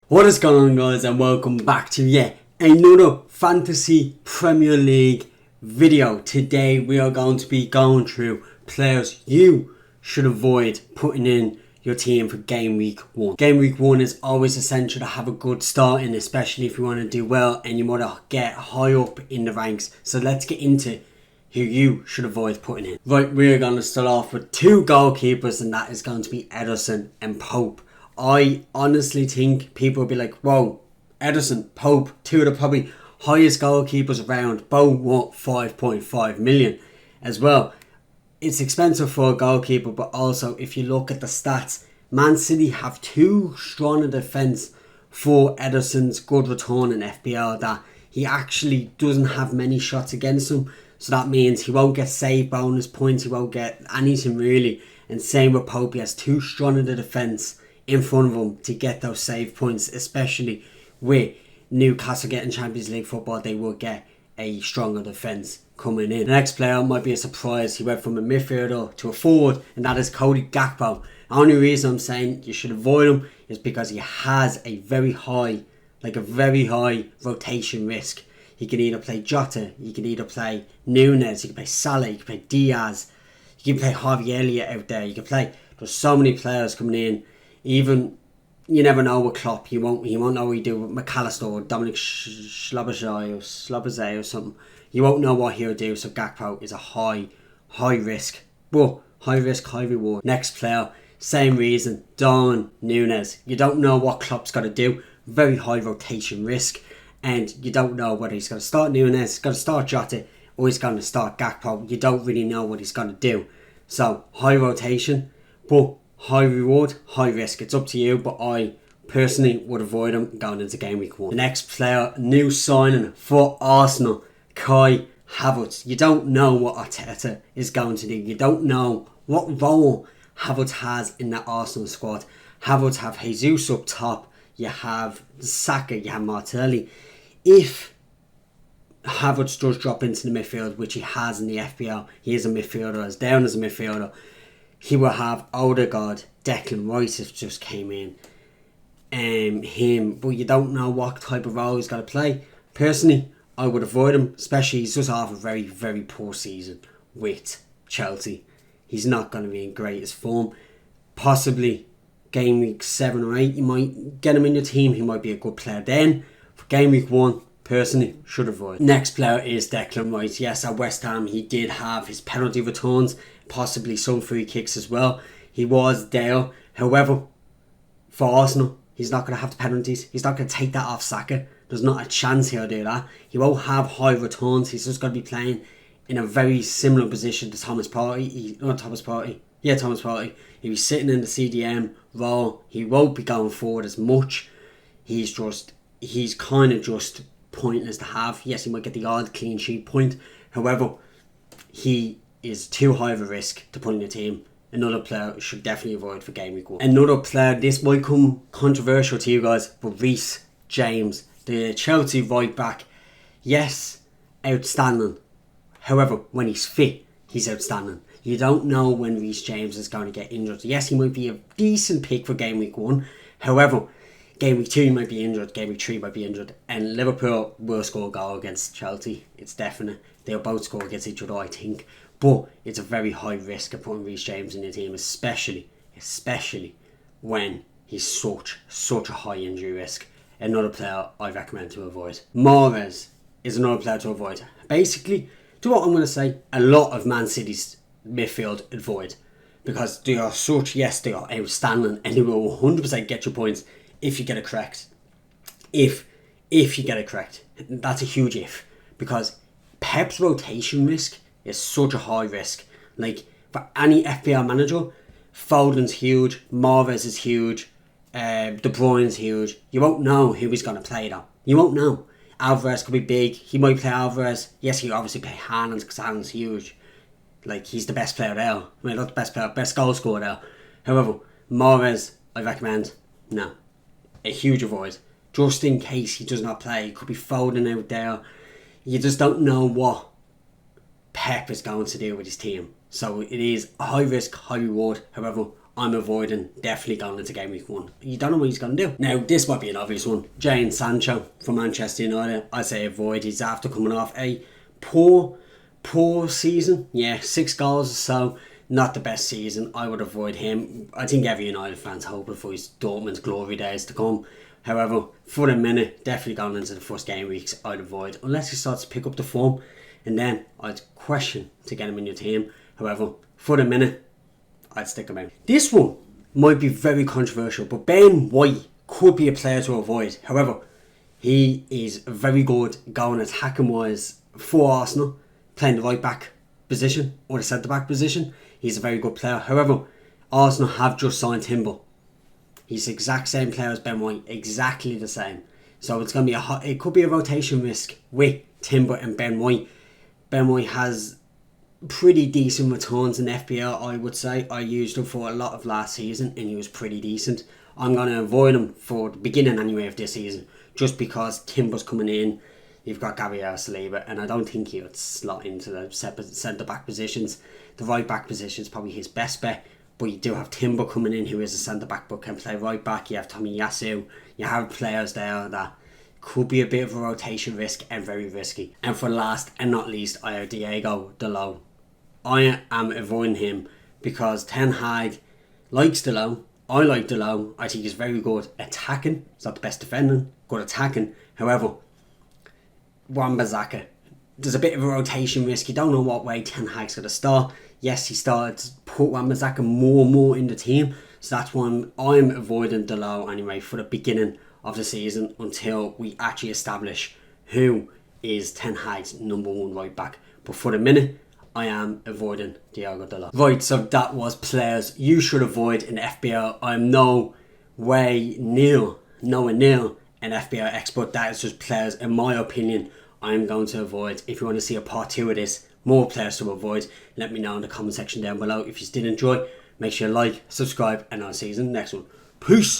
What is going on, guys, and welcome back to yet another Fantasy Premier League video. Today we are going to be going through players you should avoid putting in your team for game week 1. Game week 1 is always essential to have a good start in, especially if you want to do well and you want to get high up in the ranks. So let's get into who you should avoid putting in. Right, we're going to start off with two goalkeepers, and that is going to be Ederson and Pope. I honestly think people will be like, whoa, Ederson, Pope, two of the probably highest goalkeepers around, both what, 5.5 million as well. It's expensive for a goalkeeper, but also if you look at the stats, Man City have too strong a defence for Ederson's good return in FPL that he actually doesn't have many shots against him. So that means he won't get save bonus points, he won't get anything really. And same with Pope, he has too strong a defence in front of him to get those save points, especially with Newcastle getting Champions League football. They will get a stronger defence coming in. The next player might be a surprise. He went from a midfielder to a forward, and that is Cody Gakpo. The only reason I'm saying you should avoid him is because he has a very high rotation risk. He can either play Jota, he can either play Nunes, he can play Salah, he can play Diaz, you can play Harvey Elliott out there, you can play, there's so many players coming in. Even, you never know with Klopp, he won't know what he do with McAllister or Dominic Slobozay or something. You won't know what he'll do, so Gakpo is a high risk, but high risk, high reward. Next player, same reason, Darwin Nunes. You don't know what Klopp's got to do, very high rotation risk, and you don't know whether he's going to start Nunes, he's going to start Jota, or he's going to start Gakpo. You don't really know what he's going to do. So, high rotation, but high reward, high risk. It's up to you, but I personally would avoid him going into game week 1. The next player, new signing for Arsenal, Kai Havertz. You don't know what Arteta is going to do. You don't know what role Havertz has in that Arsenal squad. Havertz have Jesus up top. You have Saka, you have Martinelli. If Havertz does drop into the midfield, which he has in the FPL, he is a midfielder, as down as a midfielder. He will have Odegaard, Declan Rice has just came in, but you don't know what type of role he's going to play. Personally, I would avoid him, especially he's just off a very, very poor season with Chelsea. He's not going to be in greatest form. Possibly game week 7 or 8, you might get him in your team. He might be a good player then. For game week 1, personally, should avoid. Next player is Declan Rice. Yes, at West Ham, he did have his penalty returns, possibly some free kicks as well. He was there. However, for Arsenal, he's not going to have the penalties. He's not going to take that off Saka. There's not a chance he'll do that. He won't have high returns. He's just going to be playing in a very similar position to Thomas Partey. Thomas Partey. He'll be sitting in the CDM role. He won't be going forward as much. He's kind of just pointless to have. Yes, he might get the odd clean sheet point. However, he is too high of a risk to put in your team. Another player should definitely avoid for game week 1. Another player, this might come controversial to you guys, but Reece James, the Chelsea right back. Yes, outstanding. However, when he's fit, he's outstanding. You don't know when Reece James is going to get injured. Yes, he might be a decent pick for game week 1. However, game week 2 he might be injured, game week 3 might be injured, and Liverpool will score a goal against Chelsea. It's definite. They'll both score against each other, I think. But it's a very high risk of putting Reece James in your team, especially when he's such a high injury risk. Another player I recommend to avoid. Mahrez is another player to avoid. Basically, to what I'm going to say, a lot of Man City's midfield avoid, because they are outstanding, and they will 100% get your points if you get it correct. If you get it correct, that's a huge if, because Pep's rotation risk is such a high risk. Like, for any FPL manager, Foden's huge, Mahrez is huge, De Bruyne's huge. You won't know who he's going to play though. You won't know. Alvarez could be big. He might play Alvarez. Yes, he obviously play Haaland because Haaland's huge. Like, he's the best player there. I mean, not the best player, best goal scorer there. However, Mahrez, I recommend, no. A huge avoid. Just in case he does not play. He could be Foden out there. You just don't know what Pep is going to do with his team. So it is a high risk, high reward. However, I'm avoiding definitely going into game week 1. You don't know what he's going to do. Now, this might be an obvious one. Jadon Sancho from Manchester United. I say avoid. He's after coming off a poor season. Yeah, 6 goals or so. Not the best season. I would avoid him. I think every United fan's hoping for his Dortmund's glory days to come. However, for the minute, definitely going into the first game weeks, I'd avoid. Unless he starts to pick up the form. And then I'd question to get him in your team. However, for the minute, I'd stick him out. This one might be very controversial, but Ben White could be a player to avoid. However, he is very good going attacking wise for Arsenal, playing the right back position or the centre back position. He's a very good player. However, Arsenal have just signed Timber. He's the exact same player as Ben White, exactly the same. So it's going to be it could be a rotation risk with Timber and Ben White. Ben White has pretty decent returns in FPL, I would say. I used him for a lot of last season and he was pretty decent. I'm going to avoid him for the beginning anyway of this season, just because Timber's coming in. You've got Gabriel Saliba, and I don't think he would slot into the centre back positions. The right back position is probably his best bet, but you do have Timber coming in, who is a centre back but can play right back. You have Tommy Yasu. You have players there that could be a bit of a rotation risk and very risky. And for last and not least, I have Diego Dalot. I am avoiding him because Ten Hag likes Dalot. I like Dalot. I think he's very good attacking. He's not the best defending, good attacking. However, Wan-Bissaka, there's a bit of a rotation risk. You don't know what way Ten Hag's going to start. Yes, he started to put Wan-Bissaka more and more in the team. So that's why I'm avoiding Dalot anyway for the beginning of the season until we actually establish who is Ten Hag's number 1 right back. But for the minute, I am avoiding Diego Dalot. Right, so that was players you should avoid in FPL. I'm nowhere near an FPL expert. That is just players, in my opinion, I'm going to avoid. If you want to see a part 2 of this, more players to avoid, let me know in the comment section down below. If you did enjoy, make sure you like, subscribe, and I'll see you in the next one. Peace!